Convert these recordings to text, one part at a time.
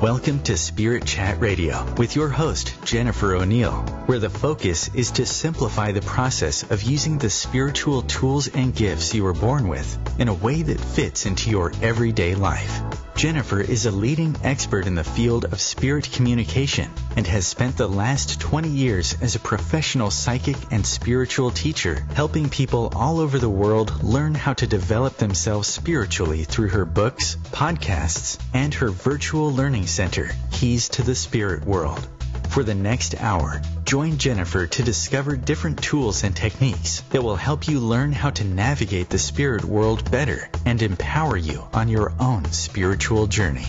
Welcome to Spirit Chat Radio with your host, Jennifer O'Neill, where the focus is to simplify the process of using the spiritual tools and gifts you were born with in a way that fits into your everyday life. Jennifer is a leading expert in the field of spirit communication and has spent the last 20 years as a professional psychic and spiritual teacher, helping people all over the world learn how to develop themselves spiritually through her books, podcasts, and her virtual learning center, Keys to the Spirit World. For the next hour, join Jennifer to discover different tools and techniques that will help you learn how to navigate the spirit world better and empower you on your own spiritual journey.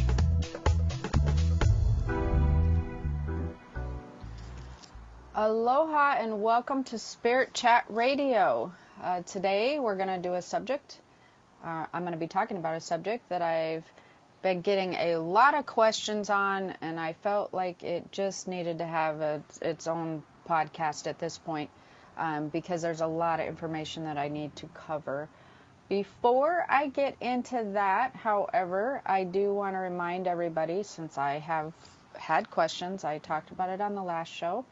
Aloha and welcome to Spirit Chat Radio. Today we're going to do a subject. I'm going to be talking about a subject that I've been getting a lot of questions on, and I felt like it just needed to have its own podcast at this point because there's a lot of information that I need to cover. Before I get into that, however, I do want to remind everybody, since I have had questions, I talked about it on the last show,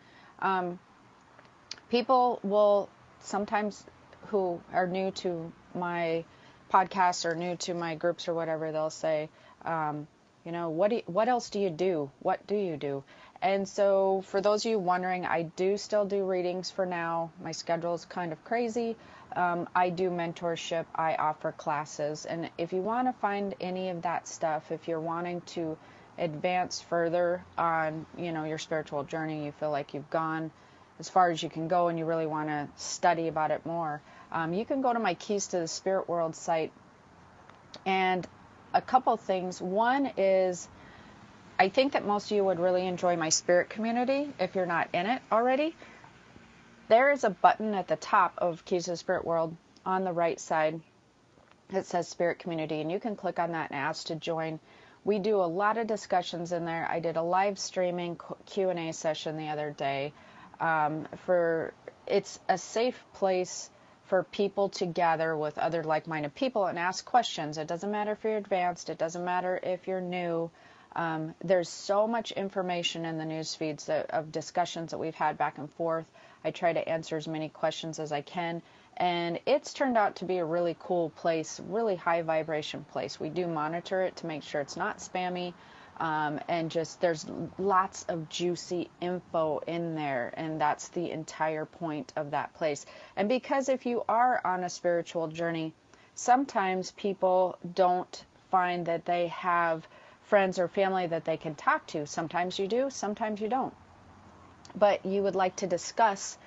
people will sometimes, who are new to my podcast or new to my groups or whatever, they'll say, what else do you do? What do you do? And so for those of you wondering, I do still do readings for now. My schedule is kind of crazy. I do mentorship. I offer classes. And if you want to find any of that stuff, if you're wanting to advance further on, your spiritual journey, you feel like you've gone as far as you can go and you really want to study about it more, you can go to my Keys to the Spirit World site. And a couple things. One is, I think that most of you would really enjoy my spirit community if you're not in it already. There is a button at the top of Keys to the Spirit World on the right side that says Spirit Community, and you can click on that and ask to join. We do a lot of discussions in there. I did a live streaming Q&A session the other day. It's a safe place for people to gather with other like-minded people and ask questions. It doesn't matter if you're advanced. It doesn't matter if you're new. There's so much information in the news feeds of discussions that we've had back and forth. I try to answer as many questions as I can. And it's turned out to be a really cool place, really high vibration place. We do monitor it to make sure it's not spammy. And just there's lots of juicy info in there, and that's the entire point of that place. And because if you are on a spiritual journey, sometimes people don't find that they have friends or family that they can talk to. Sometimes you do, sometimes you don't. But you would like to discuss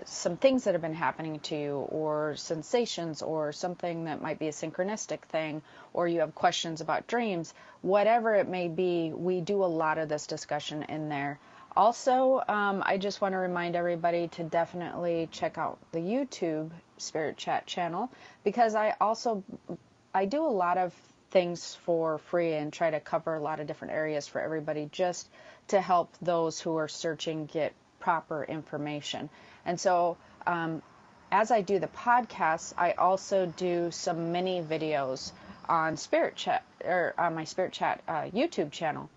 some things that have been happening to you, or sensations, or something that might be a synchronistic thing, or you have questions about dreams, whatever it may be. We do a lot of this discussion in there. Also, I just want to remind everybody to definitely check out the YouTube Spirit Chat channel, because I do a lot of things for free and try to cover a lot of different areas for everybody, just to help those who are searching get proper information. And so as I do the podcasts, I also do some mini videos on Spirit Chat, or on my Spirit Chat YouTube channel.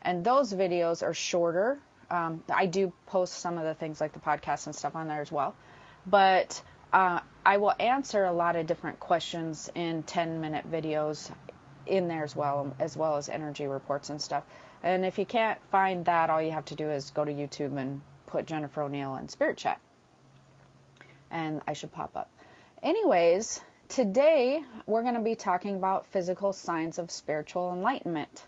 And those videos are shorter. I do post some of the things like the podcasts and stuff on there as well. But I will answer a lot of different questions in 10-minute videos in there as well as energy reports and stuff. And if you can't find that, all you have to do is go to YouTube and put Jennifer O'Neill in Spirit Chat, and I should pop up. Anyways, today we're going to be talking about physical signs of spiritual enlightenment.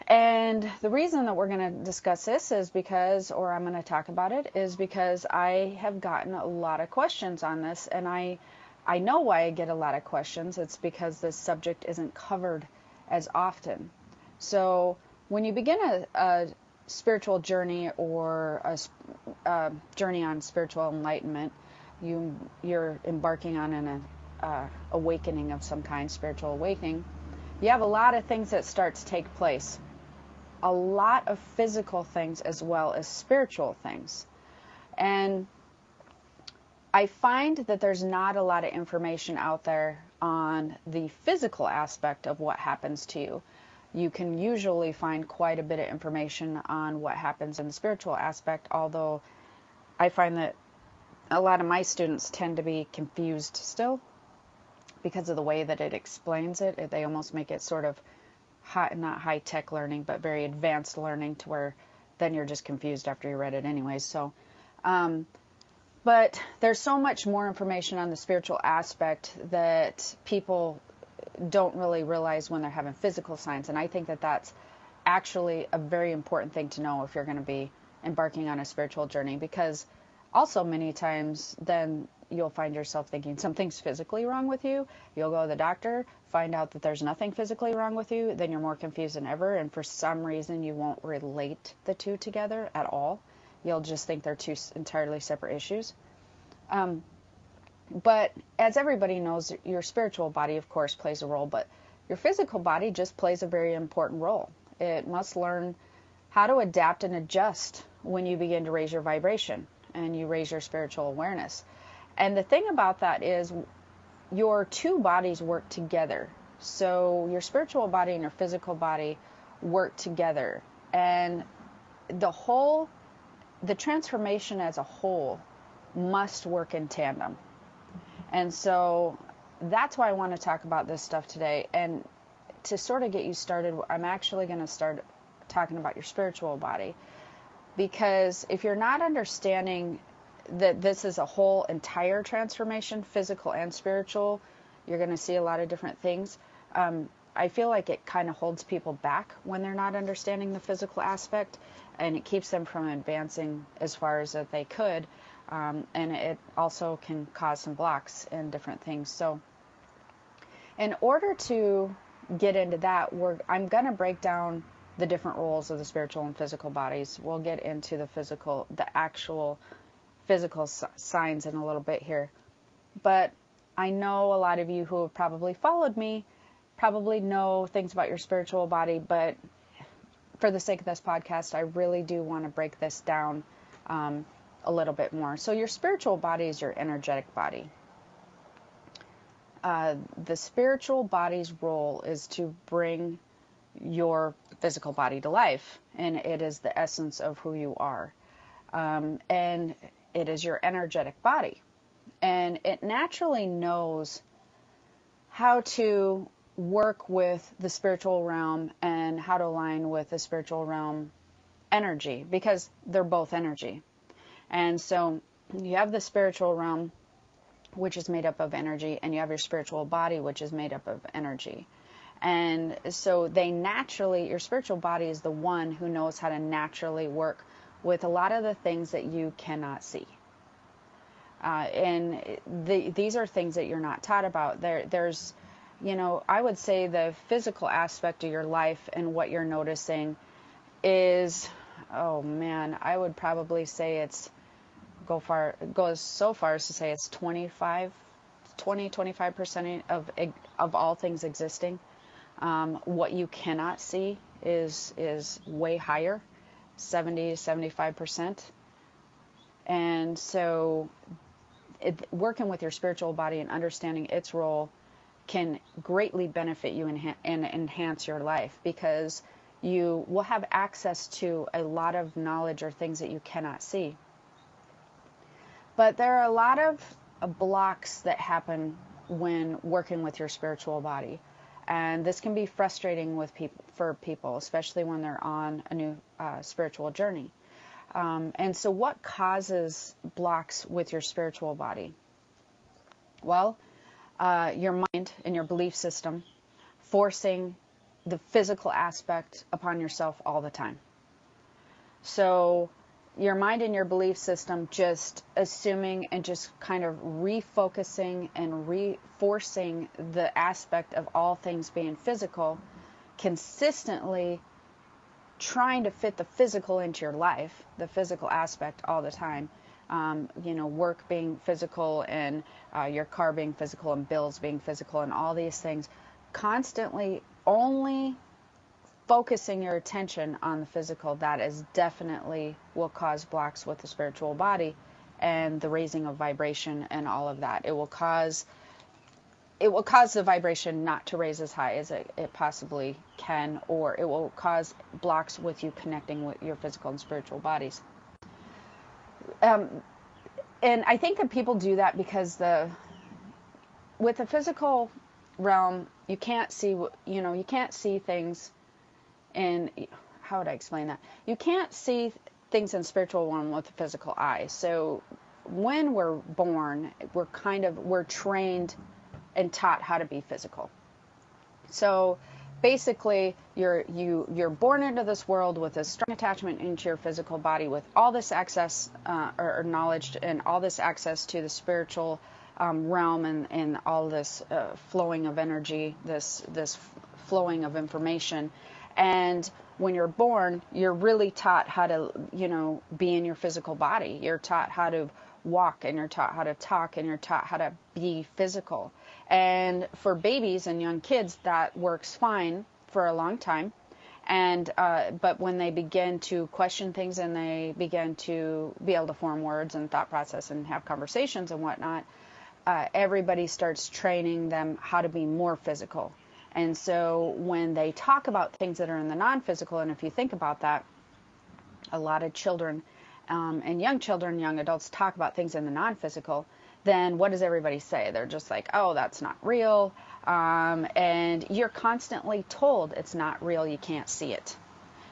And the reason that we're going to discuss this is because, or I'm going to talk about it, is because I have gotten a lot of questions on this, and I know why I get a lot of questions. It's because this subject isn't covered as often. So when you begin a spiritual journey, or a journey on spiritual enlightenment, you're embarking on an awakening of some kind, spiritual awakening. You have a lot of things that start to take place. A lot of physical things as well as spiritual things. And I find that there's not a lot of information out there on the physical aspect of what happens to you. you can usually find quite a bit of information on what happens in the spiritual aspect, although I find that a lot of my students tend to be confused still because of the way that it explains it. They almost make it sort of not high-tech learning, but very advanced learning, to where then you're just confused after you read it anyways. So, but there's so much more information on the spiritual aspect that people don't really realize when they're having physical signs. And I think that that's actually a very important thing to know if you're going to be embarking on a spiritual journey, because also many times then you'll find yourself thinking something's physically wrong with you. You'll go to the doctor, find out that there's nothing physically wrong with you, then you're more confused than ever, and for some reason you won't relate the two together at all. You'll just think they're two entirely separate issues. But as everybody knows, your spiritual body, of course, plays a role, but your physical body just plays a very important role. It must learn how to adapt and adjust when you begin to raise your vibration and you raise your spiritual awareness. And the thing about that is your two bodies work together. So your spiritual body and your physical body work together. And the transformation as a whole must work in tandem. And so that's why I want to talk about this stuff today. And to sort of get you started, I'm actually going to start talking about your spiritual body. Because if you're not understanding that this is a whole entire transformation, physical and spiritual, you're going to see a lot of different things. I feel like it kind of holds people back when they're not understanding the physical aspect, and it keeps them from advancing as far as that they could. And it also can cause some blocks in different things. So in order to get into that, I'm going to break down the different roles of the spiritual and physical bodies. We'll get into the actual physical signs in a little bit here. But I know a lot of you who have probably followed me probably know things about your spiritual body, but for the sake of this podcast, I really do want to break this down a little bit more. So your spiritual body is your energetic body. The spiritual body's role is to bring your physical body to life, and it is the essence of who you are. And it is your energetic body. And it naturally knows how to work with the spiritual realm and how to align with the spiritual realm energy, because they're both energy. And so you have the spiritual realm, which is made up of energy, and you have your spiritual body, which is made up of energy. And so your spiritual body is the one who knows how to naturally work with a lot of the things that you cannot see. These are things that you're not taught about. There's, I would say the physical aspect of your life and what you're noticing is, oh man, I would probably say goes so far as to say it's 25% of all things existing. What you cannot see is way higher, 70 to 75%. And so working with your spiritual body and understanding its role can greatly benefit you and enhance your life, because you will have access to a lot of knowledge or things that you cannot see. But there are a lot of blocks that happen when working with your spiritual body. And this can be frustrating for people, especially when they're on a new spiritual journey. And so what causes blocks with your spiritual body? Well, your mind and your belief system forcing the physical aspect upon yourself all the time. So your mind and your belief system just assuming and just kind of refocusing and reinforcing the aspect of all things being physical, consistently trying to fit the physical into your life, the physical aspect all the time. Work being physical, and your car being physical, and bills being physical, and all these things. Constantly only focusing your attention on the physical, that is definitely will cause blocks with the spiritual body and the raising of vibration and all of that. It will cause it will cause the vibration not to raise as high as it possibly can, or it will cause blocks with you connecting with your physical and spiritual bodies. And I think that people do that because with the physical realm, you can't see, you can't see things in, how would I explain that? You can't see things in spiritual realm with the physical eye. So when we're born, we're trained and taught how to be physical. So basically, you're born into this world with a strong attachment into your physical body, with all this access or knowledge and all this access to the spiritual realm and all this flowing of energy, this flowing of information. And when you're born, you're really taught how to, be in your physical body. You're taught how to walk, and you're taught how to talk, and you're taught how to be physical. And for babies and young kids, that works fine for a long time. And but when they begin to question things and they begin to be able to form words and thought process and have conversations and whatnot, everybody starts training them how to be more physical. And so when they talk about things that are in the non-physical, and if you think about that, a lot of children and young adults talk about things in the non-physical, then what does everybody say? They're just like, oh, that's not real. And you're constantly told it's not real, you can't see it.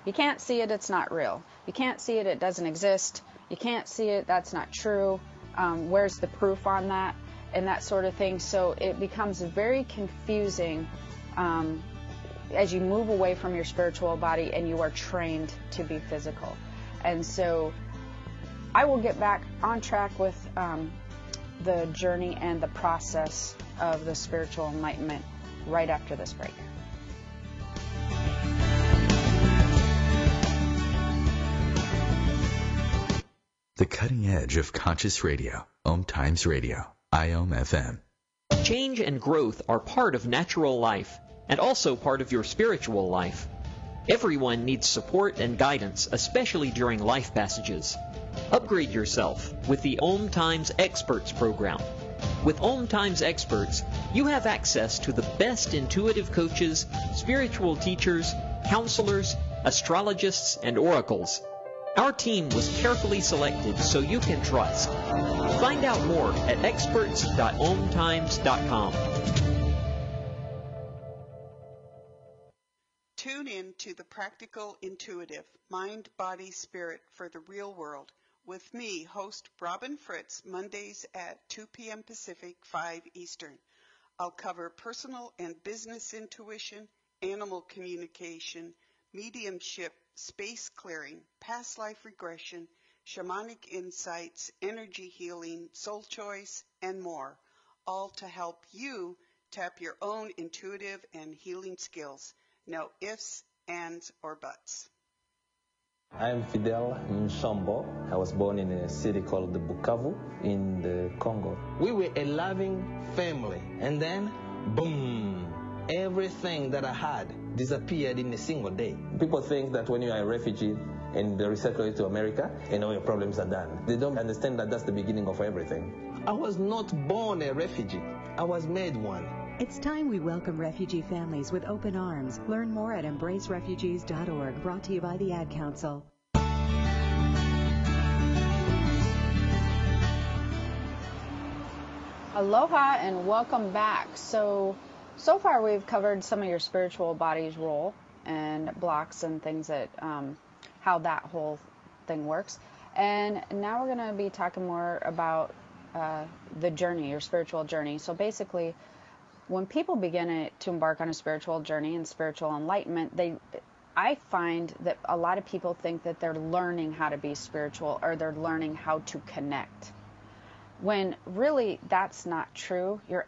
You can't see it, it's not real. You can't see it, it doesn't exist. You can't see it, that's not true. Where's the proof on that? And that sort of thing. So it becomes very confusing as you move away from your spiritual body and you are trained to be physical. And so I will get back on track with the journey and the process of the spiritual enlightenment right after this break. The cutting edge of conscious radio. Om Times Radio. IOM FM. Change and growth are part of natural life and also part of your spiritual life. Everyone needs support and guidance, especially during life passages. Upgrade yourself with the Om Times Experts program. With Om Times Experts, you have access to the best intuitive coaches, spiritual teachers, counselors, astrologists, and oracles. Our team was carefully selected so you can trust. Find out more at experts.omtimes.com. Tune in to the Practical Intuitive, Mind, Body, Spirit for the Real World with me, host Robin Fritz, Mondays at 2 p.m. Pacific, 5 Eastern. I'll cover personal and business intuition, animal communication, mediumship, space clearing, past life regression, shamanic insights, energy healing, soul choice, and more, all to help you tap your own intuitive and healing skills. No ifs, ands, or buts. I'm Fidel Nsombo. I was born in a city called the Bukavu in the Congo. We were a loving family, and then, boom, everything that I had disappeared in a single day. People think that when you are a refugee and they resettle you to America, all your problems are done. They don't understand that that's the beginning of everything. I was not born a refugee. I was made one. It's time we welcome refugee families with open arms. Learn more at embracerefugees.org, brought to you by the Ad Council. Aloha and welcome back. So far we've covered some of your spiritual body's role and blocks and things that, how that whole thing works. And now we're going to be talking more about the journey, your spiritual journey. So basically, when people begin to embark on a spiritual journey and spiritual enlightenment, I find that a lot of people think that they're learning how to be spiritual or they're learning how to connect. When really that's not true. You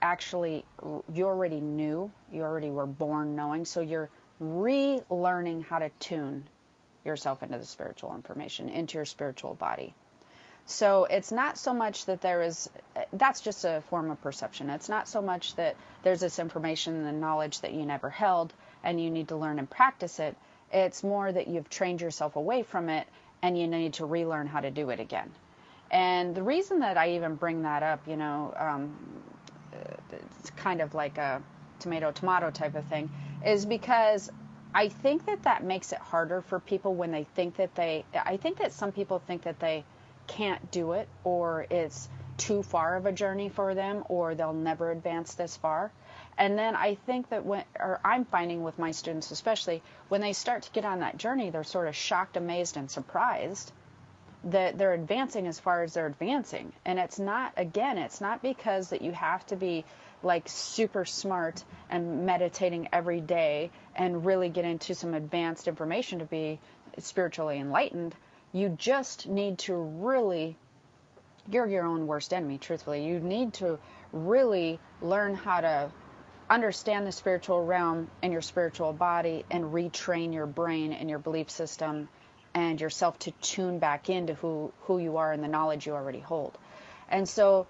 already knew, you already were born knowing, so you're relearning how to tune yourself into the spiritual information, into your spiritual body. So it's not so much that that's just a form of perception. It's not so much that there's this information and knowledge that you never held and you need to learn and practice it. It's more that you've trained yourself away from it and you need to relearn how to do it again. And the reason that I even bring that up, it's kind of like a tomato type of thing, is because I think that makes it harder for people when they think that I think that some people think that they can't do it, or it's too far of a journey for them, or they'll never advance this far. And then I think that I'm finding with my students especially, when they start to get on that journey, they're sort of shocked, amazed, and surprised that they're advancing as far as they're advancing. And it's not because that you have to be like super smart and meditating every day and really get into some advanced information to be spiritually enlightened. You just need to really, you're your own worst enemy, truthfully. You need to really learn how to understand the spiritual realm and your spiritual body and retrain your brain and your belief system and yourself to tune back into who you are and the knowledge you already hold. And so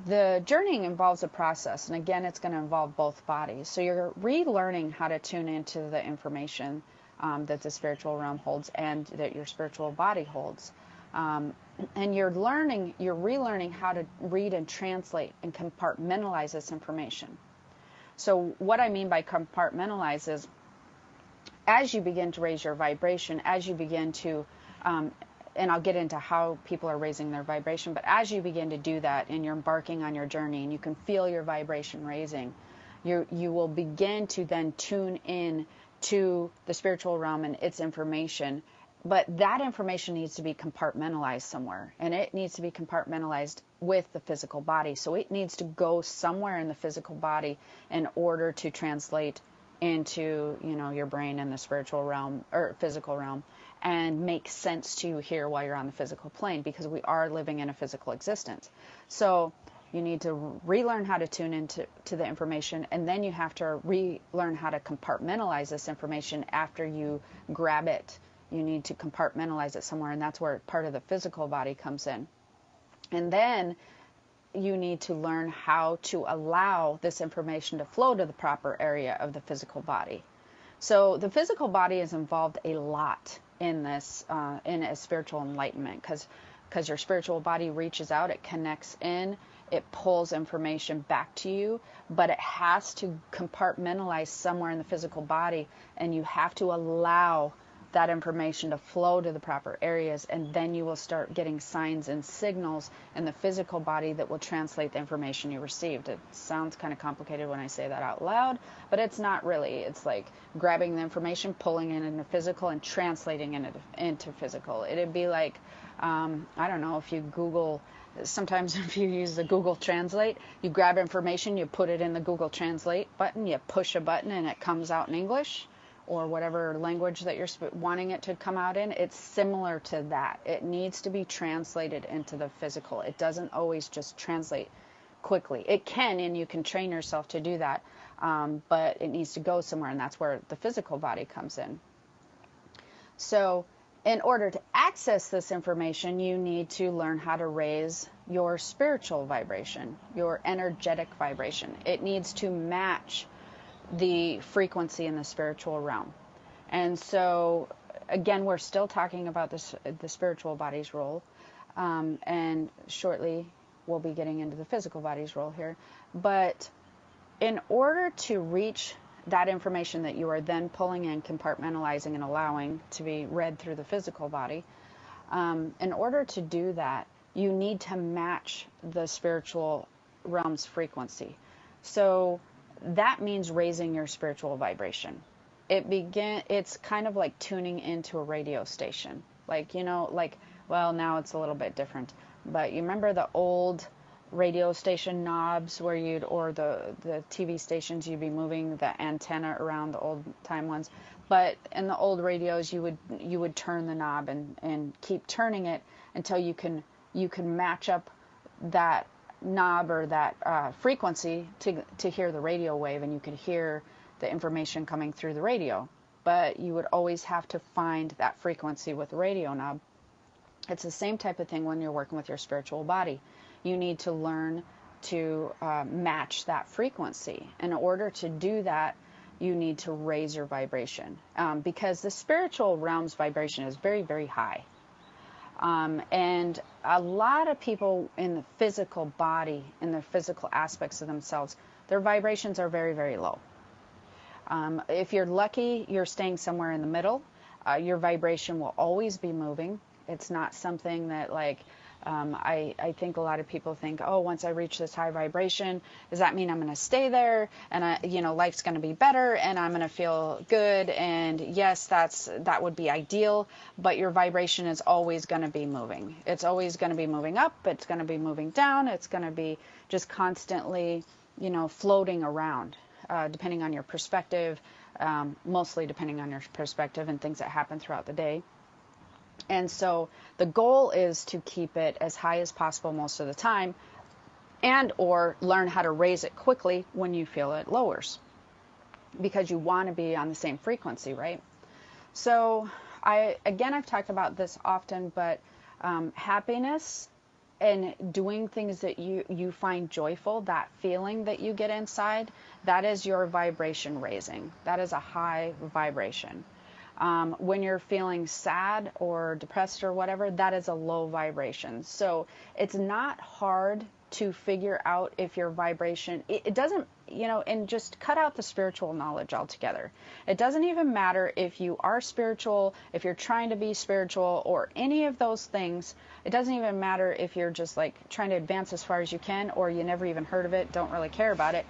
the journeying involves a process, and again, it's going to involve both bodies. So you're relearning how to tune into the information that the spiritual realm holds and that your spiritual body holds. And you're relearning how to read and translate and compartmentalize this information. So what I mean by compartmentalize is, as you begin to raise your vibration, as you begin to, and I'll get into how people are raising their vibration, but as you begin to do that and you're embarking on your journey and you can feel your vibration raising, you will begin to then tune in to the spiritual realm and its information. But that information needs to be compartmentalized somewhere, and it needs to be compartmentalized with the physical body. So it needs to go somewhere in the physical body in order to translate into, your brain and the spiritual realm or physical realm and make sense to you here while you're on the physical plane, because we are living in a physical existence. So you need to relearn how to tune into the information, and then you have to relearn how to compartmentalize this information after you grab it. You need to compartmentalize it somewhere, and that's where part of the physical body comes in. And then you need to learn how to allow this information to flow to the proper area of the physical body. So the physical body is involved a lot in this, in a spiritual enlightenment, because your spiritual body reaches out, it connects in, it pulls information back to you, but it has to compartmentalize somewhere in the physical body, and you have to allow that information to flow to the proper areas, and then you will start getting signs and signals in the physical body that will translate the information you received. It sounds kind of complicated when I say that out loud, but it's not really. It's like grabbing the information, pulling it into physical, and translating it into physical. It'd be like, I don't know, if you Google, sometimes if you use the Google Translate, you grab information, you put it in the Google Translate button, you push a button, and it comes out in English, or whatever language that you're wanting it to come out in. It's similar to that. It needs to be translated into the physical. It doesn't always just translate quickly. It can, and you can train yourself to do that, but it needs to go somewhere, and that's where the physical body comes in. So in order to access this information, you need to learn how to raise your spiritual vibration, your energetic vibration. It needs to match the frequency in the spiritual realm. And so again, we're still talking about the spiritual body's role, and shortly we'll be getting into the physical body's role here. But in order to reach that information that you are then pulling in, compartmentalizing, and allowing to be read through the physical body, in order to do that, you need to match the spiritual realm's frequency. So that means raising your spiritual vibration. It's kind of like tuning into a radio station. Well, now it's a little bit different, but you remember the old radio station knobs or the TV stations, you'd be moving the antenna around, the old time ones. But in the old radios, you would turn the knob and keep turning it until you can match up that knob or that frequency to hear the radio wave, and you could hear the information coming through the radio. But you would always have to find that frequency with the radio knob. It's the same type of thing when you're working with your spiritual body. You need to learn to match that frequency. In order to do that, you need to raise your vibration, because the spiritual realm's vibration is very, very high. And a lot of people in the physical body, in the physical aspects of themselves, their vibrations are very, very low. If you're lucky, you're staying somewhere in the middle. Your vibration will always be moving. It's not something that like, I think a lot of people think, oh, once I reach this high vibration, does that mean I'm going to stay there and life's going to be better and I'm going to feel good? And yes, that would be ideal, but your vibration is always going to be moving. It's always going to be moving up. It's going to be moving down. It's going to be just constantly, floating around, depending on your perspective, mostly depending on your perspective and things that happen throughout the day. And so the goal is to keep it as high as possible most of the time, and or learn how to raise it quickly when you feel it lowers, because you want to be on the same frequency, right? So I've talked about this often, but happiness and doing things that you find joyful, that feeling that you get inside, that is your vibration raising. That is a high vibration. When you're feeling sad or depressed or whatever, that is a low vibration. So it's not hard to figure out if your vibration, it doesn't, and just cut out the spiritual knowledge altogether. It doesn't even matter if you are spiritual, if you're trying to be spiritual or any of those things. It doesn't even matter if you're just like trying to advance as far as you can, or you never even heard of it, don't really care about it.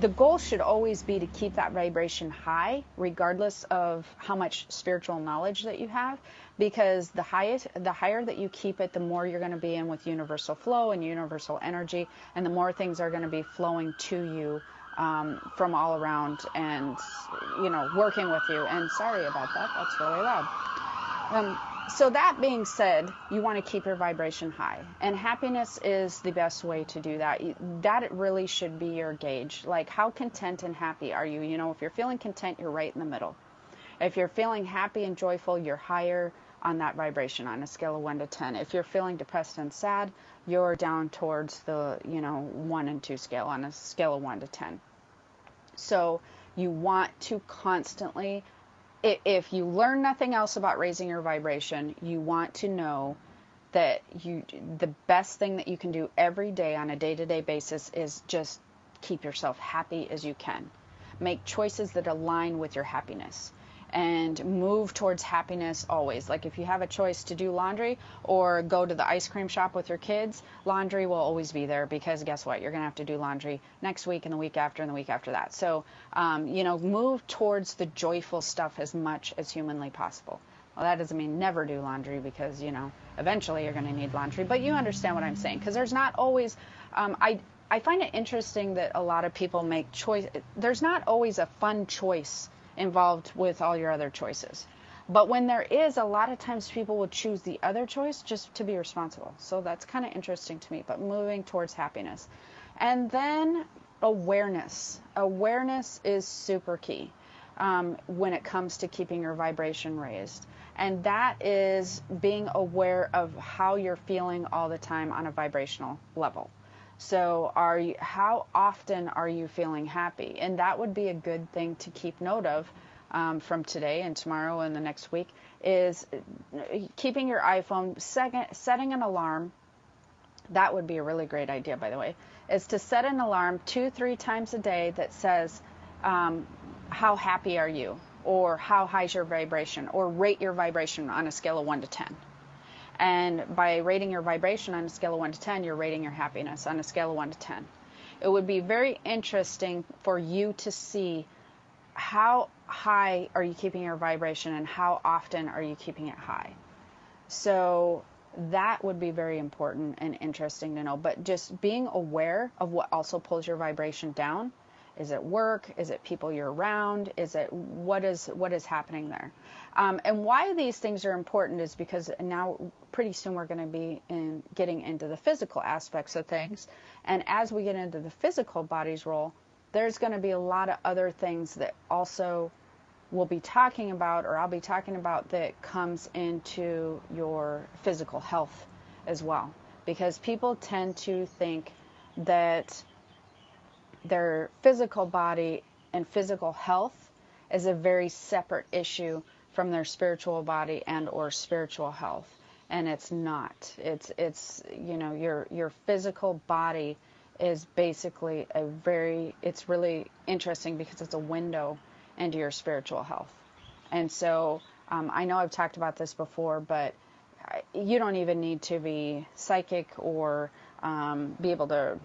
The goal should always be to keep that vibration high, regardless of how much spiritual knowledge that you have, because the higher that you keep it, the more you're going to be in with universal flow and universal energy, and the more things are going to be flowing to you from all around and, working with you. And sorry about that, that's really loud. So that being said, you want to keep your vibration high, and happiness is the best way to do that. That really should be your gauge. Like, how content and happy are you? If you're feeling content, you're right in the middle. If you're feeling happy and joyful, you're higher on that vibration on a scale of 1 to 10. If you're feeling depressed and sad, you're down towards the 1 and 2 scale on a scale of 1 to 10. So you want to constantly, if you learn nothing else about raising your vibration, you want to know that the best thing that you can do every day on a day-to-day basis is just keep yourself happy as you can. Make choices that align with your happiness and move towards happiness always. Like if you have a choice to do laundry or go to the ice cream shop with your kids, laundry will always be there, because guess what? You're going to have to do laundry next week and the week after and the week after that. So, move towards the joyful stuff as much as humanly possible. Well, that doesn't mean never do laundry, because, eventually you're going to need laundry. But you understand what I'm saying, because there's not always, I find it interesting that a lot of people make choice. There's not always a fun choice involved with all your other choices. But when there is, a lot of times people will choose the other choice just to be responsible. So that's kind of interesting to me, but moving towards happiness. And then awareness. Awareness is super key when it comes to keeping your vibration raised. And that is being aware of how you're feeling all the time on a vibrational level. So how often are you feeling happy? And that would be a good thing to keep note of from today and tomorrow and the next week, is keeping your iPhone, setting an alarm. That would be a really great idea, by the way, is to set an alarm 2-3 times a day that says, how happy are you? Or how high is your vibration? Or rate your vibration on a scale of 1 to 10. And by rating your vibration on a scale of 1 to 10, you're rating your happiness on a scale of 1 to 10. It would be very interesting for you to see how high are you keeping your vibration and how often are you keeping it high. So that would be very important and interesting to know. But just being aware of what also pulls your vibration down. Is it work? Is it people you're around? Is it what is happening there? And why these things are important is because now pretty soon we're going to be getting into the physical aspects of things. And as we get into the physical body's role, there's going to be a lot of other things that also we'll be talking about, or I'll be talking about, that comes into your physical health as well. Because people tend to think that their physical body and physical health is a very separate issue from their spiritual body and or spiritual health. and it's not. It's your physical body is basically it's really interesting because it's a window into your spiritual health. And so I know I've talked about this before, but you don't even need to be psychic or be able to,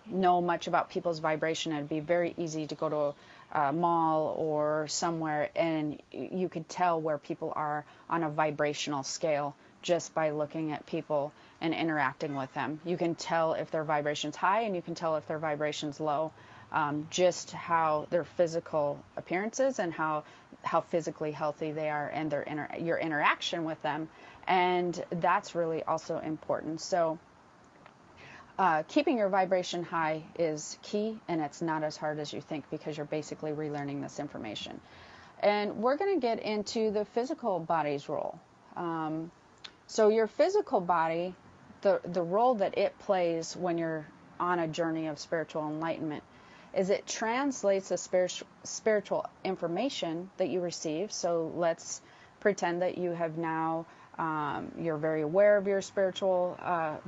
know much about people's vibration. It'd be very easy to go to a mall or somewhere and you could tell where people are on a vibrational scale just by looking at people and interacting with them. You can tell if their vibration's high and you can tell if their vibration's low, just how their physical appearances and how physically healthy they are and your interaction with them. And that's really also important. So keeping your vibration high is key, and it's not as hard as you think because you're basically relearning this information. And we're going to get into the physical body's role. So your physical body, the role that it plays when you're on a journey of spiritual enlightenment is it translates the spiritual information that you receive. So let's pretend that you have now, you're very aware of your spiritual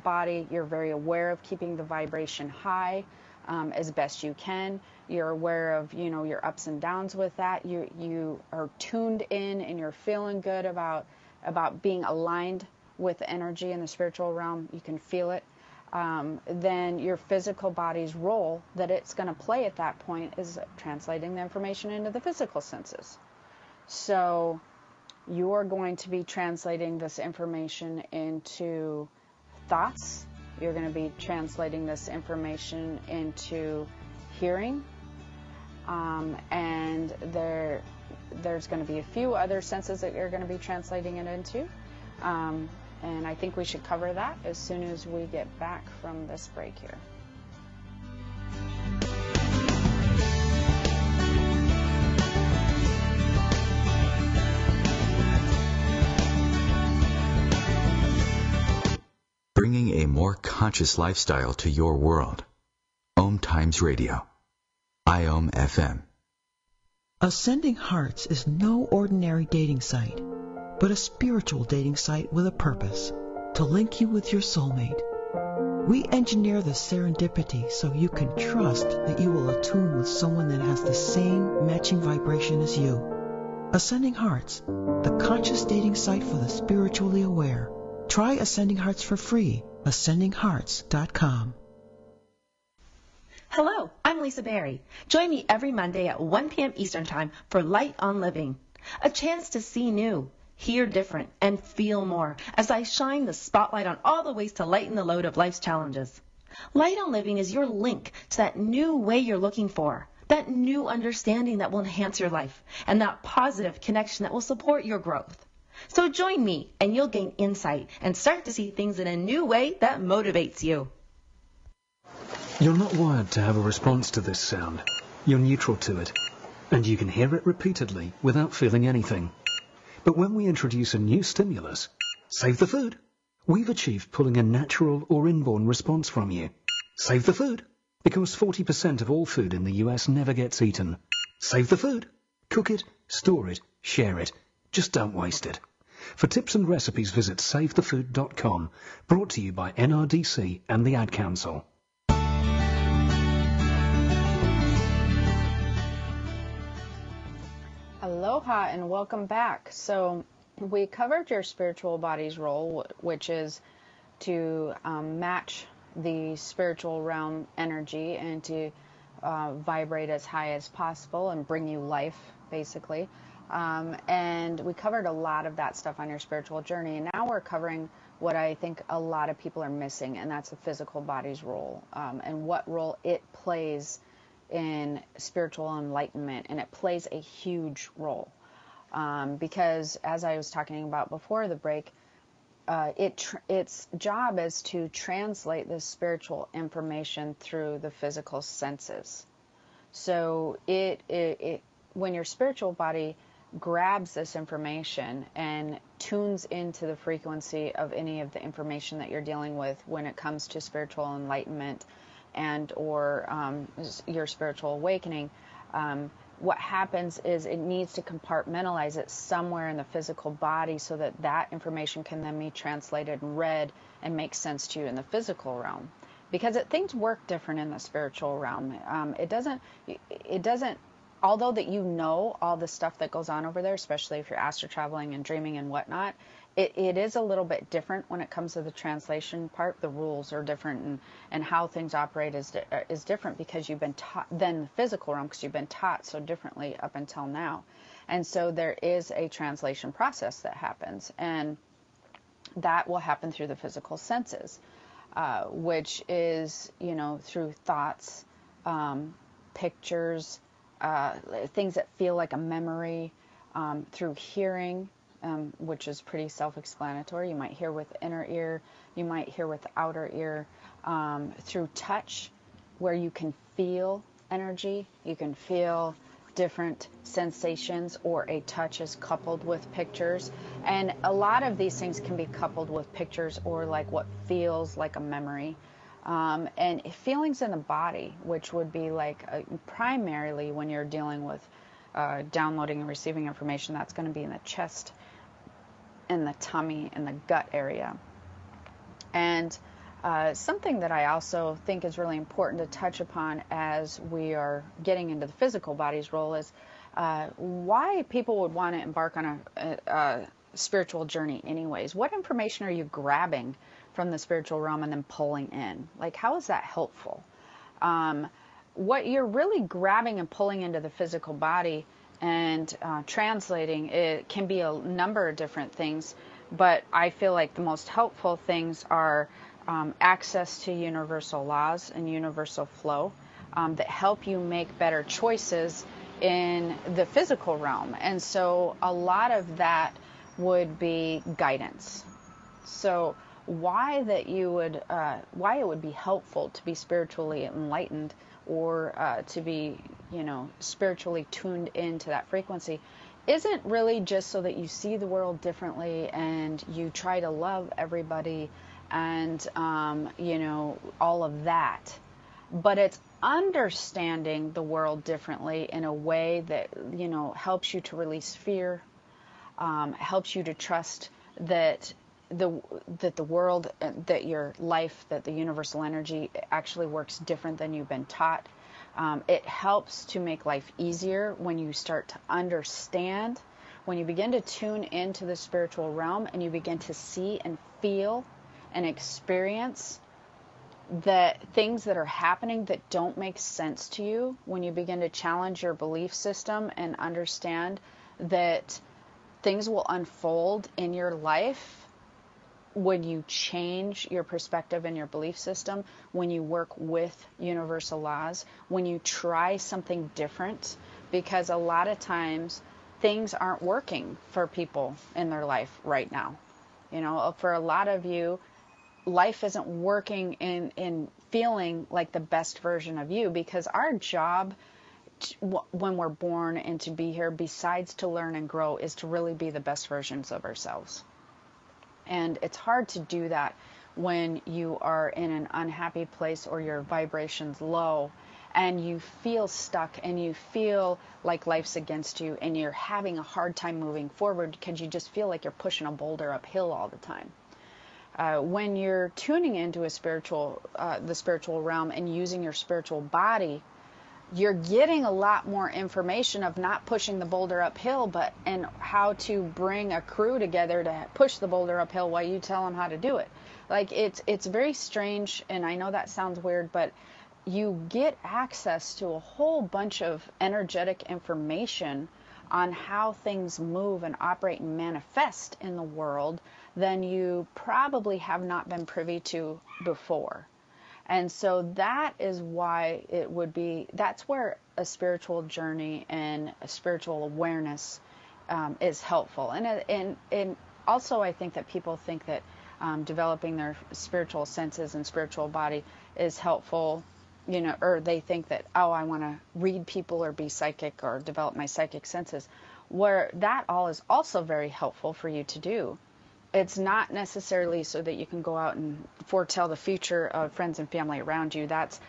body. You're very aware of keeping the vibration high as best you can. You're aware of, your ups and downs with that. You are tuned in and you're feeling good about being aligned with energy in the spiritual realm. You can feel it. Then your physical body's role that it's going to play at that point is translating the information into the physical senses. So you are going to be translating this information into thoughts. You're going to be translating this information into hearing. And there's going to be a few other senses that you're going to be translating it into. And I think we should cover that as soon as we get back from this break here. Bringing a more conscious lifestyle to your world. Om Times Radio. IOM FM. Ascending Hearts is no ordinary dating site, but a spiritual dating site with a purpose, to link you with your soulmate. We engineer the serendipity so you can trust that you will attune with someone that has the same matching vibration as you. Ascending Hearts, the conscious dating site for the spiritually aware. Try Ascending Hearts for free, ascendinghearts.com. Hello, I'm Lisa Berry. Join me every Monday at 1 p.m. Eastern Time for Light on Living, a chance to see new, hear different, and feel more as I shine the spotlight on all the ways to lighten the load of life's challenges. Light on Living is your link to that new way you're looking for, that new understanding that will enhance your life, and that positive connection that will support your growth. So join me and you'll gain insight and start to see things in a new way that motivates you. You're not wired to have a response to this sound. You're neutral to it, and you can hear it repeatedly without feeling anything. But when we introduce a new stimulus, save the food, we've achieved pulling a natural or inborn response from you. Save the food, because 40% of all food in the US never gets eaten. Save the food. Cook it, store it, share it. Just don't waste it. For tips and recipes, visit savethefood.com, brought to you by NRDC and the Ad Council. Aloha and welcome back. So we covered your spiritual body's role, which is to match the spiritual realm energy and to vibrate as high as possible and bring you life, basically. And we covered a lot of that stuff on your spiritual journey. And now we're covering what I think a lot of people are missing, and that's the physical body's role and what role it plays in spiritual enlightenment. And it plays a huge role because, as I was talking about before the break, its job is to translate this spiritual information through the physical senses. So when your spiritual body grabs this information and tunes into the frequency of any of the information that you're dealing with when it comes to spiritual enlightenment and or your spiritual awakening, what happens is it needs to compartmentalize it somewhere in the physical body so that that information can then be translated and read and make sense to you in the physical realm. Because things work different in the spiritual realm. It doesn't, although that you know all the stuff that goes on over there, especially if you're astral traveling and dreaming and whatnot, it is a little bit different when it comes to the translation part. The rules are different, and how things operate is different because you've been taught than the physical realm, because you've been taught so differently up until now. And so there is a translation process that happens, and that will happen through the physical senses, which is, through thoughts, pictures, things that feel like a memory, through hearing, which is pretty self-explanatory. You might hear with the inner ear, you might hear with the outer ear, through touch, where you can feel energy, you can feel different sensations, or a touch is coupled with pictures. And a lot of these things can be coupled with pictures or like what feels like a memory. And feelings in the body, which would be like primarily when you're dealing with downloading and receiving information, that's going to be in the chest, in the tummy, in the gut area. And something that I also think is really important to touch upon as we are getting into the physical body's role is why people would want to embark on a spiritual journey anyways. What information are you grabbing from the spiritual realm and then pulling in? Like, how is that helpful? What you're really grabbing and pulling into the physical body and translating, it can be a number of different things, but I feel like the most helpful things are access to universal laws and universal flow that help you make better choices in the physical realm. And so a lot of that would be guidance. So why it would be helpful to be spiritually enlightened, or to be, spiritually tuned into that frequency, isn't really just so that you see the world differently and you try to love everybody and, all of that. But it's understanding the world differently in a way that, helps you to release fear, helps you to trust that the world, that your life, that the universal energy actually works different than you've been taught. It helps to make life easier when you start to understand, when you begin to tune into the spiritual realm and you begin to see and feel and experience the things that are happening that don't make sense to you, when you begin to challenge your belief system and understand that things will unfold in your life when you change your perspective and your belief system, when you work with universal laws, when you try something different, because a lot of times things aren't working for people in their life right now. For a lot of you, life isn't working in feeling like the best version of you, because our job when we're born and to be here, besides to learn and grow, is to really be the best versions of ourselves. And it's hard to do that when you are in an unhappy place or your vibration's low and you feel stuck and you feel like life's against you and you're having a hard time moving forward because you just feel like you're pushing a boulder uphill all the time. When you're tuning into the spiritual realm and using your spiritual body, you're getting a lot more information of not pushing the boulder uphill, and how to bring a crew together to push the boulder uphill while you tell them how to do it. Like, it's very strange, and I know that sounds weird, but you get access to a whole bunch of energetic information on how things move and operate and manifest in the world than you probably have not been privy to before. And so that is why that's where a spiritual journey and a spiritual awareness is helpful. And also I think that people think that developing their spiritual senses and spiritual body is helpful, or they think that, I want to read people or be psychic or develop my psychic senses, where that all is also very helpful for you to do. it's not necessarily so that you can go out and foretell the future of friends and family around you. That's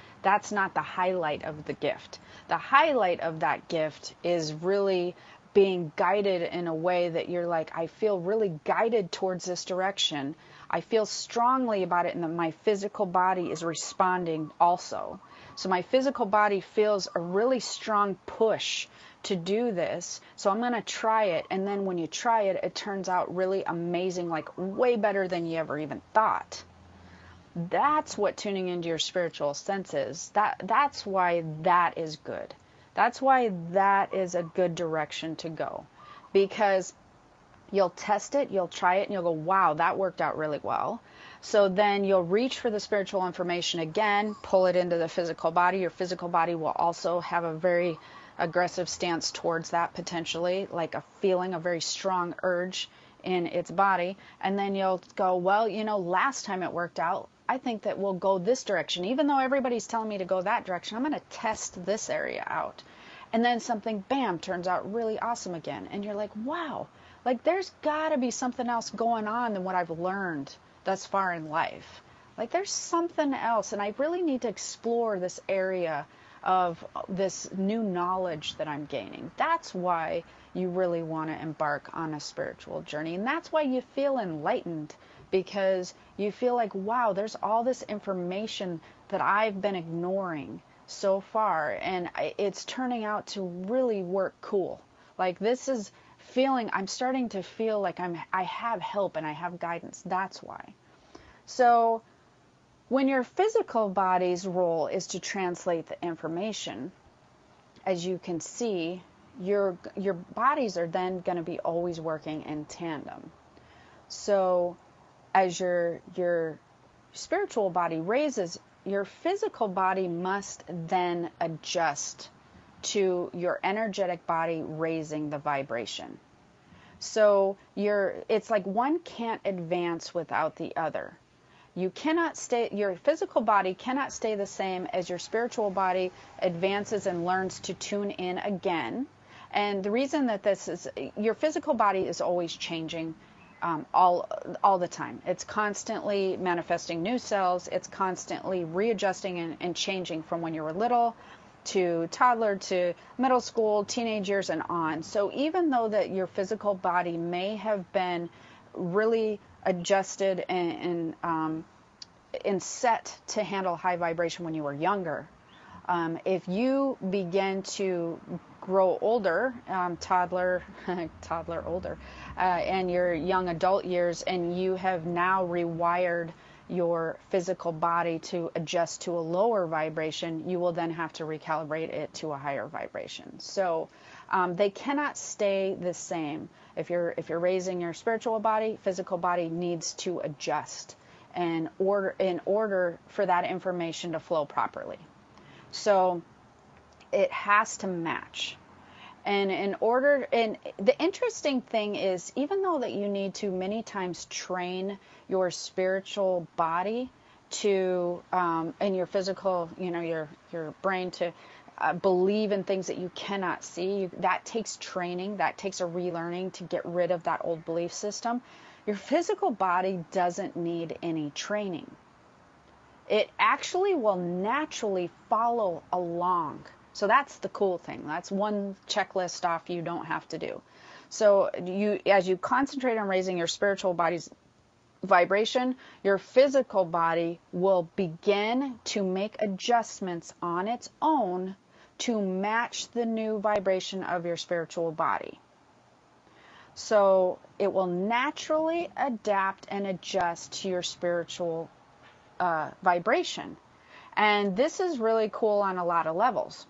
not the highlight of the gift. The highlight of that gift is really being guided in a way that you're like, I feel really guided towards this direction. I feel strongly about it, and that my physical body is responding also. So my physical body feels a really strong push to do this. So I'm going to try it. And then when you try it, it turns out really amazing, like way better than you ever even thought. That's what tuning into your spiritual sense is. That's why that is good. That's why that is a good direction to go. Because you'll test it, you'll try it, and you'll go, wow, that worked out really well. So then you'll reach for the spiritual information again, pull it into the physical body. Your physical body will also have a very aggressive stance towards that potentially, like a feeling, a very strong urge in its body. And then you'll go, well, last time it worked out, I think that we'll go this direction. Even though everybody's telling me to go that direction, I'm going to test this area out. And then something, bam, turns out really awesome again. And you're like, wow, like there's got to be something else going on than what I've learned thus far in life. Like there's something else, and I really need to explore this area of this new knowledge that I'm gaining. That's why you really want to embark on a spiritual journey. And that's why you feel enlightened, because you feel like, wow, there's all this information that I've been ignoring so far, and it's turning out to really work cool. Like this is feeling, I'm starting to feel like I have help and I have guidance. That's why. So when your physical body's role is to translate the information, as you can see, your bodies are then going to be always working in tandem. So as your spiritual body raises, your physical body must then adjust to your energetic body raising the vibration. So it's like one can't advance without the other. You cannot stay, your physical body cannot stay the same as your spiritual body advances and learns to tune in again. And the reason that this is, your physical body is always changing all the time. It's constantly manifesting new cells. It's constantly readjusting and changing from when you were little to toddler to middle school, teenage years, and on. So even though that your physical body may have been really adjusted and set to handle high vibration when you were younger, if you begin to grow older, toddler older, and your young adult years, and you have now rewired your physical body to adjust to a lower vibration, you will then have to recalibrate it to a higher vibration. So they cannot stay the same. If you're raising your spiritual body, physical body needs to adjust in order for that information to flow properly. So it has to match. And the interesting thing is, even though that you need to many times train your spiritual body to, and your physical, your brain to believe in things that you cannot see, that takes training, that takes a relearning to get rid of that old belief system. Your physical body doesn't need any training. It actually will naturally follow along. So that's the cool thing. That's one checklist off you don't have to do. So as you concentrate on raising your spiritual body's vibration, your physical body will begin to make adjustments on its own to match the new vibration of your spiritual body. So it will naturally adapt and adjust to your spiritual vibration. And this is really cool on a lot of levels.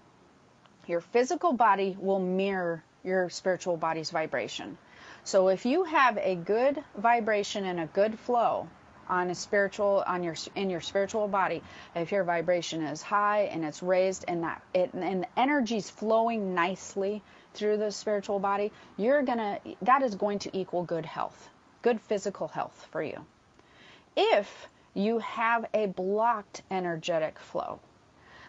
Your physical body will mirror your spiritual body's vibration. So if you have a good vibration and a good flow in your spiritual body, if your vibration is high and it's raised and the energy's flowing nicely through the spiritual body, that is going to equal good health, good physical health for you. If you have a blocked energetic flow,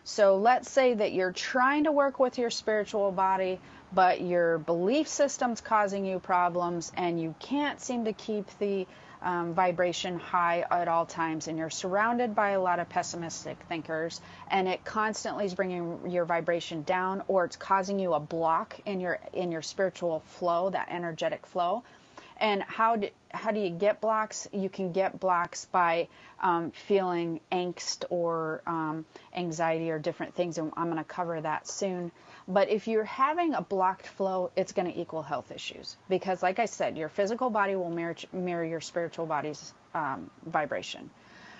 so let's say that you're trying to work with your spiritual body, but your belief system's causing you problems, and you can't seem to keep the vibration high at all times, and you're surrounded by a lot of pessimistic thinkers, and it constantly is bringing your vibration down, or it's causing you a block in your spiritual flow, that energetic flow. And how do you get blocks? You can get blocks by feeling angst or anxiety or different things, and I'm going to cover that soon. But if you're having a blocked flow, it's going to equal health issues, because, like I said, your physical body will mirror your spiritual body's vibration.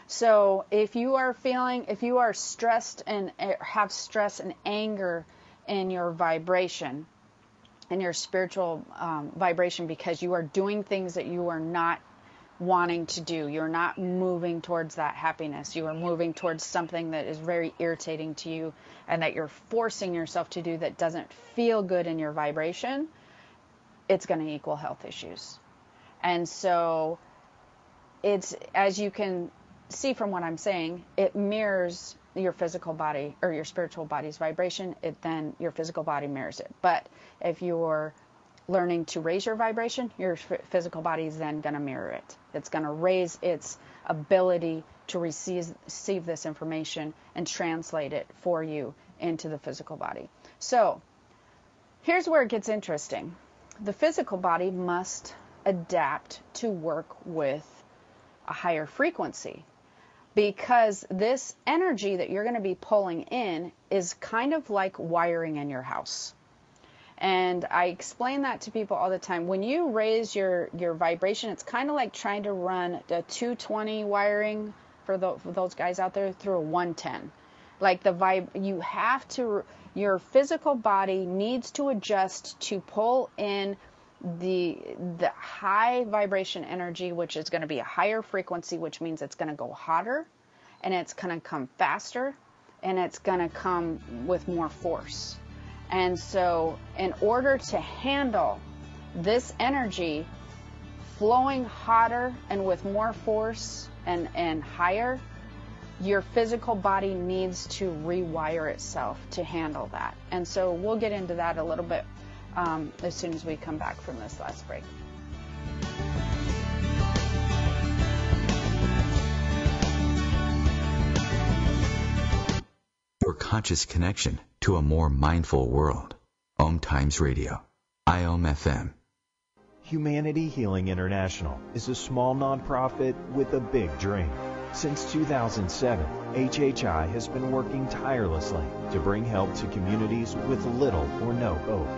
So if you are stressed and have stress and anger in your vibration, in your spiritual vibration, because you are doing things that you are not wanting to do, you're not moving towards that happiness, you are moving towards something that is very irritating to you and that you're forcing yourself to do that doesn't feel good in your vibration, it's going to equal health issues. And so it's, as you can see from what I'm saying, it mirrors your physical body or your spiritual body's vibration. Then your physical body mirrors it. But if you're learning to raise your vibration, your physical body is then going to mirror it. It's going to raise its ability to receive this information and translate it for you into the physical body. So here's where it gets interesting. The physical body must adapt to work with a higher frequency, because this energy that you're going to be pulling in is kind of like wiring in your house. And I explain that to people all the time. When you raise your vibration, it's kind of like trying to run the 220 wiring for those guys out there through a 110. Like your physical body needs to adjust to pull in the high vibration energy, which is going to be a higher frequency, which means it's going to go hotter, and it's going to come faster, and it's going to come with more force. And so in order to handle this energy flowing hotter and with more force and higher, your physical body needs to rewire itself to handle that. And so we'll get into that a little bit as soon as we come back from this last break. Your conscious connection to a more mindful world. Om Times Radio. IOM FM. Humanity Healing International is a small nonprofit with a big dream. Since 2007, HHI has been working tirelessly to bring help to communities with little or no hope.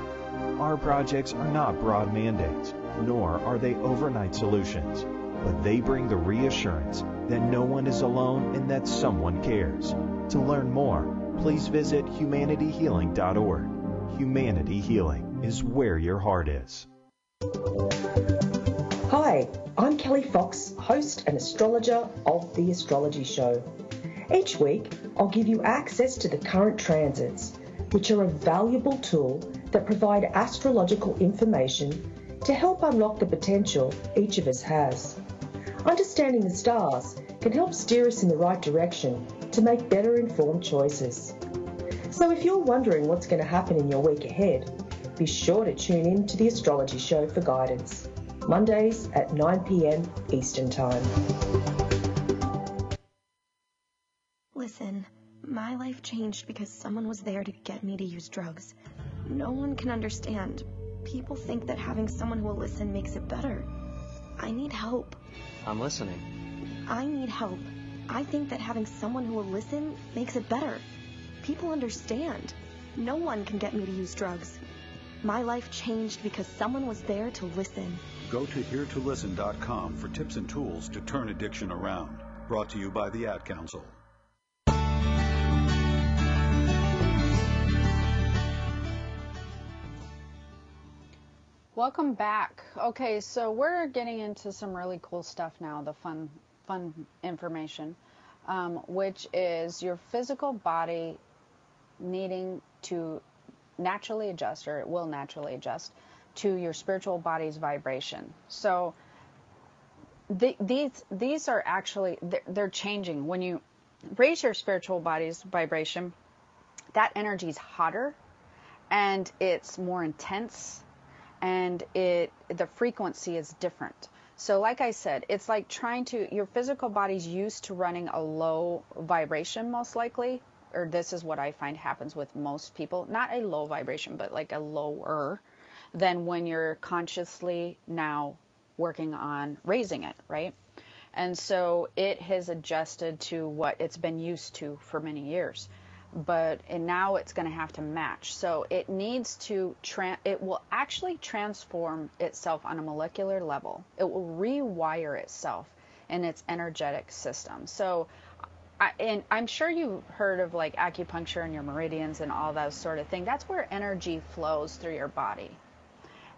Our projects are not broad mandates, nor are they overnight solutions, but they bring the reassurance that no one is alone and that someone cares. To learn more, please visit humanityhealing.org. Humanity Healing is where your heart is. Hi, I'm Kelly Fox, host and astrologer of The Astrology Show. Each week, I'll give you access to the current transits, which are a valuable tool that provide astrological information to help unlock the potential each of us has. Understanding the stars can help steer us in the right direction to make better informed choices. So if you're wondering what's going to happen in your week ahead, be sure to tune in to The Astrology Show for guidance, Mondays at 9 p.m. Eastern Time. Listen, my life changed because someone was there to get me to use drugs. No one can understand. People think that having someone who will listen makes it better. I need help. I'm listening. I need help. I think that having someone who will listen makes it better. People understand. No one can get me to use drugs. My life changed because someone was there to listen. Go to heretolisten.com for tips and tools to turn addiction around. Brought to you by the Ad Council. Welcome back. Okay, so we're getting into some really cool stuff now, the fun information, which is your physical body needing to naturally adjust, or it will naturally adjust, to your spiritual body's vibration. So these are actually, they're changing. When you raise your spiritual body's vibration, that energy is hotter, and it's more intense, and the frequency is different. So like I said, it's like your physical body's used to running a low vibration most likely, or this is what I find happens with most people, not a low vibration, but like a lower than when you're consciously now working on raising it, right? And so it has adjusted to what it's been used to for many years. And now it's going to have to match. So it needs to, it will actually transform itself on a molecular level. It will rewire itself in its energetic system. So, and I'm sure you've heard of like acupuncture and your meridians and all that sort of thing. That's where energy flows through your body.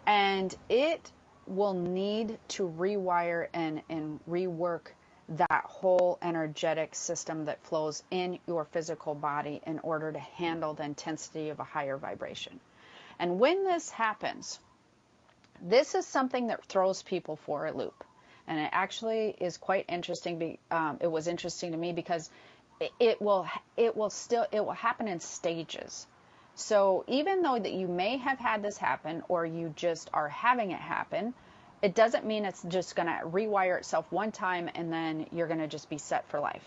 And it will need to rewire and rework that whole energetic system that flows in your physical body in order to handle the intensity of a higher vibration. And when this happens, this is something that throws people for a loop. And it actually is quite interesting. It was interesting to me because it will happen in stages. So even though that you may have had this happen, or you just are having it happen, it doesn't mean it's just going to rewire itself one time and then you're going to just be set for life.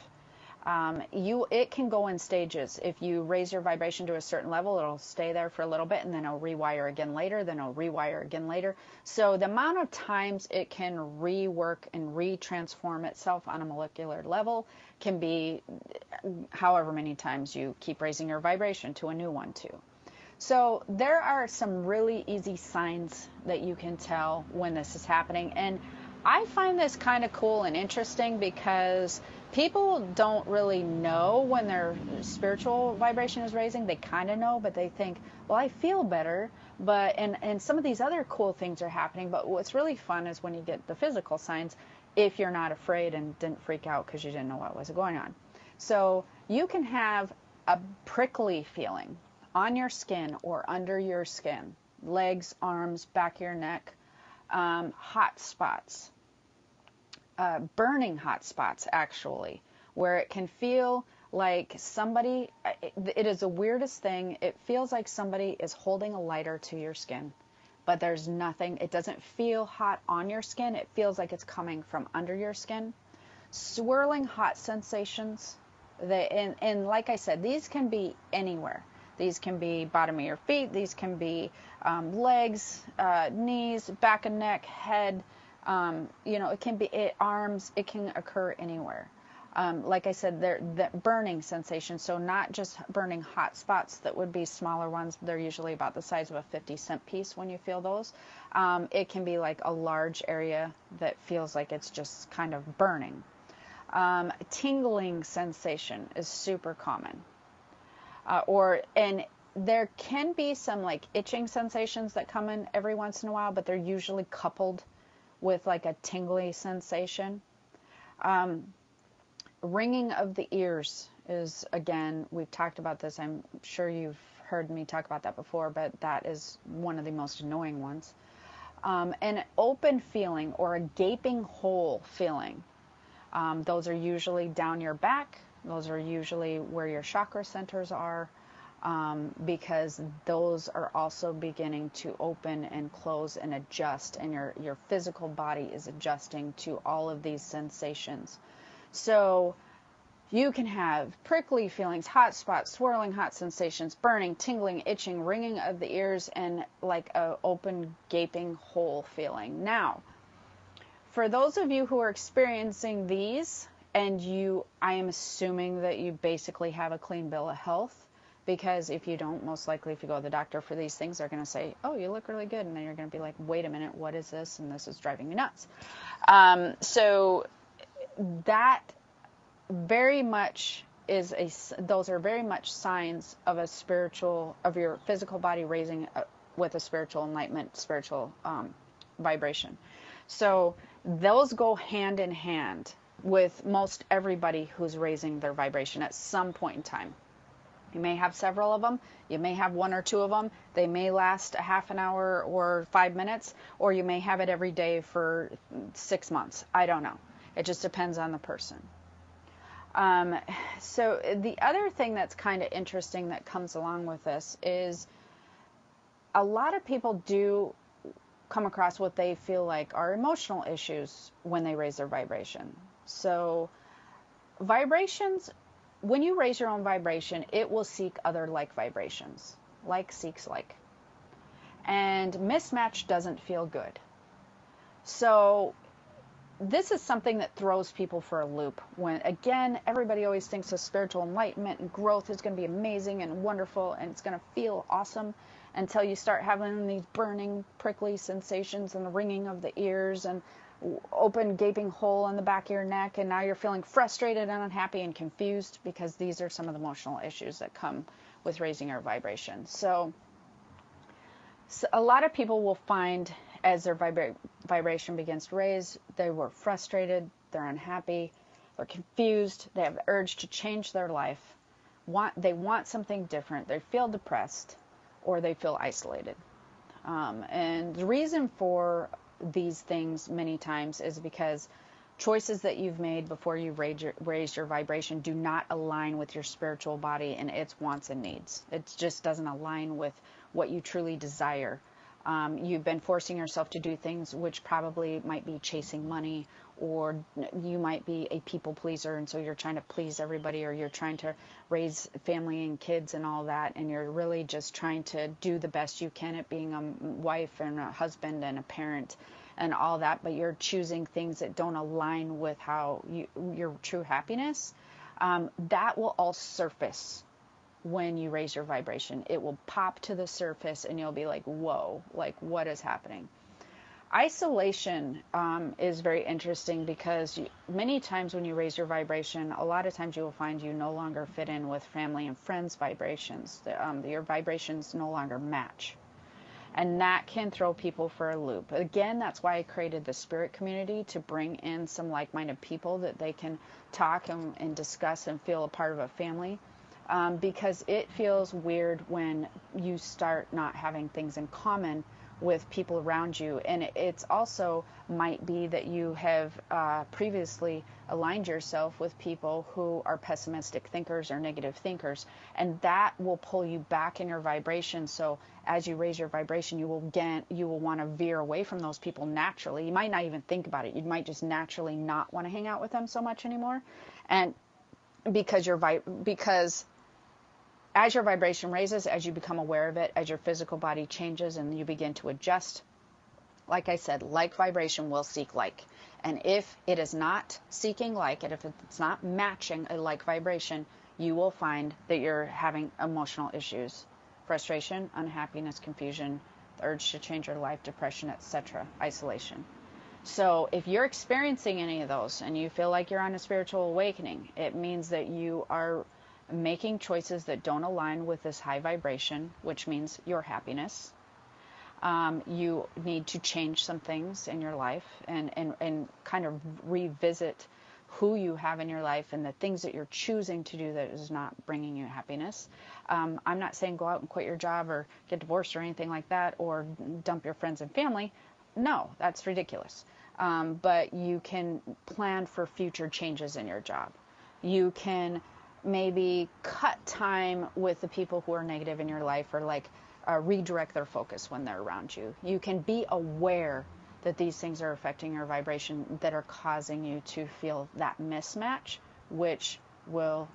It can go in stages. If you raise your vibration to a certain level, it'll stay there for a little bit, and then it'll rewire again later, then it'll rewire again later. So the amount of times it can rework and retransform itself on a molecular level can be however many times you keep raising your vibration to a new one too. So there are some really easy signs that you can tell when this is happening. And I find this kind of cool and interesting because people don't really know when their spiritual vibration is raising. They kind of know, but they think, well, I feel better. And some of these other cool things are happening. But what's really fun is when you get the physical signs, if you're not afraid and didn't freak out because you didn't know what was going on. So you can have a prickly feeling on your skin or under your skin, legs, arms, back of your neck, hot spots. Burning hot spots, actually, where it can feel like somebody, it is the weirdest thing. It feels like somebody is holding a lighter to your skin, but there's nothing. It doesn't feel hot on your skin. It feels like it's coming from under your skin. Swirling hot sensations. And like I said, these can be anywhere. These can be bottom of your feet. These can be legs, knees, back of neck, head. It can be arms. It can occur anywhere. Like I said, the burning sensation. So not just burning hot spots that would be smaller ones. They're usually about the size of a 50-cent piece when you feel those. It can be like a large area that feels like it's just kind of burning. Tingling sensation is super common. And there can be some like itching sensations that come in every once in a while, but they're usually coupled with like a tingly sensation. Ringing of the ears is, again, we've talked about this. I'm sure you've heard me talk about that before, but that is one of the most annoying ones. An open feeling or a gaping hole feeling. Those are usually down your back. Those are usually where your chakra centers are, because those are also beginning to open and close and adjust, and your physical body is adjusting to all of these sensations. So you can have prickly feelings, hot spots, swirling hot sensations, burning, tingling, itching, ringing of the ears, and like a open gaping hole feeling. Now, for those of you who are experiencing these, and I am assuming that you basically have a clean bill of health, because if you don't, most likely if you go to the doctor for these things, they're going to say, oh, you look really good. And then you're going to be like, wait a minute, what is this? And this is driving me nuts. So that very much those are very much signs of of your physical body raising with a spiritual enlightenment, spiritual vibration. So those go hand in hand with most everybody who's raising their vibration at some point in time. You may have several of them. You may have one or two of them. They may last a half an hour or 5 minutes, or you may have it every day for 6 months. I don't know. It just depends on the person. So the other thing that's kind of interesting that comes along with this is a lot of people do come across what they feel like are emotional issues when they raise their vibration. So vibrations, when you raise your own vibration, it will seek other like vibrations. Like seeks like. And mismatch doesn't feel good. So this is something that throws people for a loop. When, again, everybody always thinks of spiritual enlightenment and growth is going to be amazing and wonderful and it's going to feel awesome until you start having these burning, prickly sensations and the ringing of the ears and open, gaping hole in the back of your neck, and now you're feeling frustrated and unhappy and confused, because these are some of the emotional issues that come with raising our vibration. So a lot of people will find as their vibration begins to raise, they were frustrated, they're unhappy, they're confused, they have the urge to change their life, they want something different, they feel depressed, or they feel isolated. And the reason for these things many times is because choices that you've made before you raise your vibration do not align with your spiritual body and its wants and needs. It just doesn't align with what you truly desire. You've been forcing yourself to do things which probably might be chasing money, or you might be a people pleaser, and so you're trying to please everybody, or you're trying to raise family and kids and all that, and you're really just trying to do the best you can at being a wife and a husband and a parent and all that, but you're choosing things that don't align with how your true happiness. That will all surface when you raise your vibration. It will pop to the surface and you'll be like, whoa, like what is happening? Isolation is very interesting, because many times when you raise your vibration, a lot of times you will find you no longer fit in with family and friends' vibrations. Your vibrations no longer match. And that can throw people for a loop. Again, that's why I created the spirit community, to bring in some like-minded people that they can talk and discuss and feel a part of a family. Because it feels weird when you start not having things in common with people around you. And it's also might be that you have previously aligned yourself with people who are pessimistic thinkers or negative thinkers, and that will pull you back in your vibration. So as you raise your vibration, you will want to veer away from those people naturally. You might not even think about it. You might just naturally not want to hang out with them so much anymore. And because as your vibration raises, as you become aware of it, as your physical body changes and you begin to adjust, like I said, like vibration will seek like. And if it is not seeking like, and if it's not matching a like vibration, you will find that you're having emotional issues, frustration, unhappiness, confusion, the urge to change your life, depression, etc., isolation. So if you're experiencing any of those and you feel like you're on a spiritual awakening, it means that you are making choices that don't align with this high vibration, which means your happiness. You need to change some things in your life and kind of revisit who you have in your life and the things that you're choosing to do that is not bringing you happiness. I'm not saying go out and quit your job or get divorced or anything like that, or dump your friends and family. No, that's ridiculous. But you can plan for future changes in your job. You can maybe cut time with the people who are negative in your life, or like redirect their focus when they're around you. You can be aware that these things are affecting your vibration, that are causing you to feel that mismatch, which will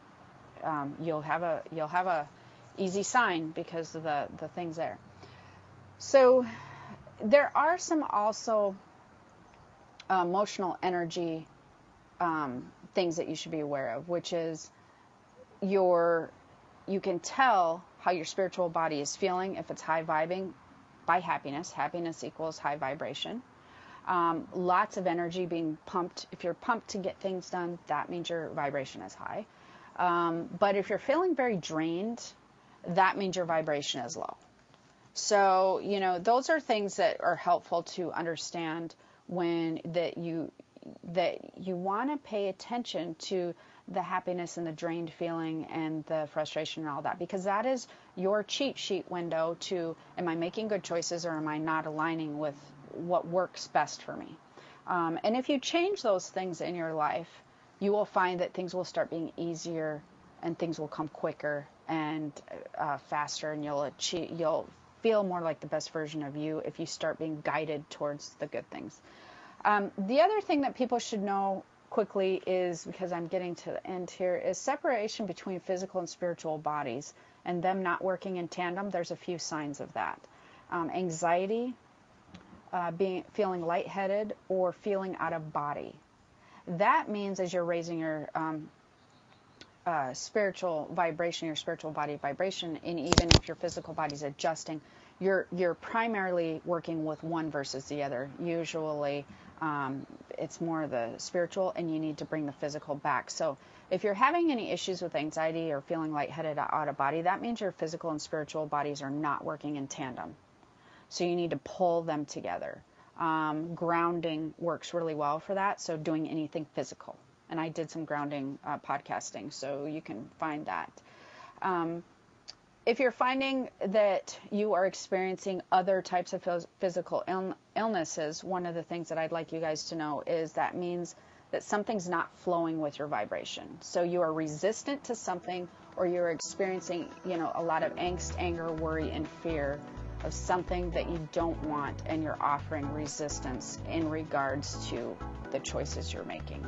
you'll have a easy sign because of the things there. So there are some also emotional energy things that you should be aware of, which is you can tell how your spiritual body is feeling if it's high vibing by happiness. Happiness equals high vibration. Lots of energy being pumped. If you're pumped to get things done, that means your vibration is high. But if you're feeling very drained, that means your vibration is low. So, those are things that are helpful to understand that you want to pay attention to the happiness and the drained feeling and the frustration and all that, because that is your cheat sheet window to, am I making good choices or am I not aligning with what works best for me? And if you change those things in your life, you will find that things will start being easier and things will come quicker and faster, and you'll feel more like the best version of you if you start being guided towards the good things. The other thing that people should know quickly is, because I'm getting to the end here, is separation between physical and spiritual bodies and them not working in tandem. There's a few signs of that. Anxiety, feeling lightheaded, or feeling out of body. That means as you're raising your spiritual vibration, your spiritual body vibration, and even if your physical body's adjusting, you're primarily working with one versus the other. Usually it's more the spiritual, and you need to bring the physical back. So if you're having any issues with anxiety or feeling lightheaded or out of body, that means your physical and spiritual bodies are not working in tandem. So you need to pull them together. Grounding works really well for that, so doing anything physical. And I did some grounding podcasting, so you can find that. If you're finding that you are experiencing other types of physical illnesses, one of the things that I'd like you guys to know is that means that something's not flowing with your vibration. So you are resistant to something, or you're experiencing, a lot of angst, anger, worry, and fear of something that you don't want, and you're offering resistance in regards to the choices you're making.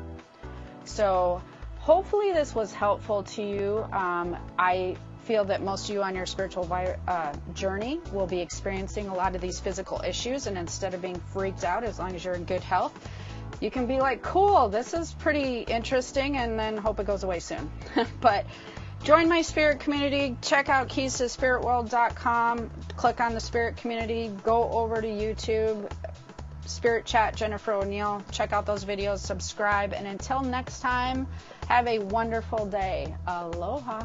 So hopefully this was helpful to you. I feel that most of you on your spiritual journey will be experiencing a lot of these physical issues, and instead of being freaked out, as long as you're in good health, you can be like, cool, this is pretty interesting, and then hope it goes away soon. But join my spirit community. Check out keystospiritworld.com. Click on the spirit community. Go over to YouTube, Spirit Chat Jennifer O'Neill. Check out those videos. Subscribe. And until next time, have a wonderful day. Aloha.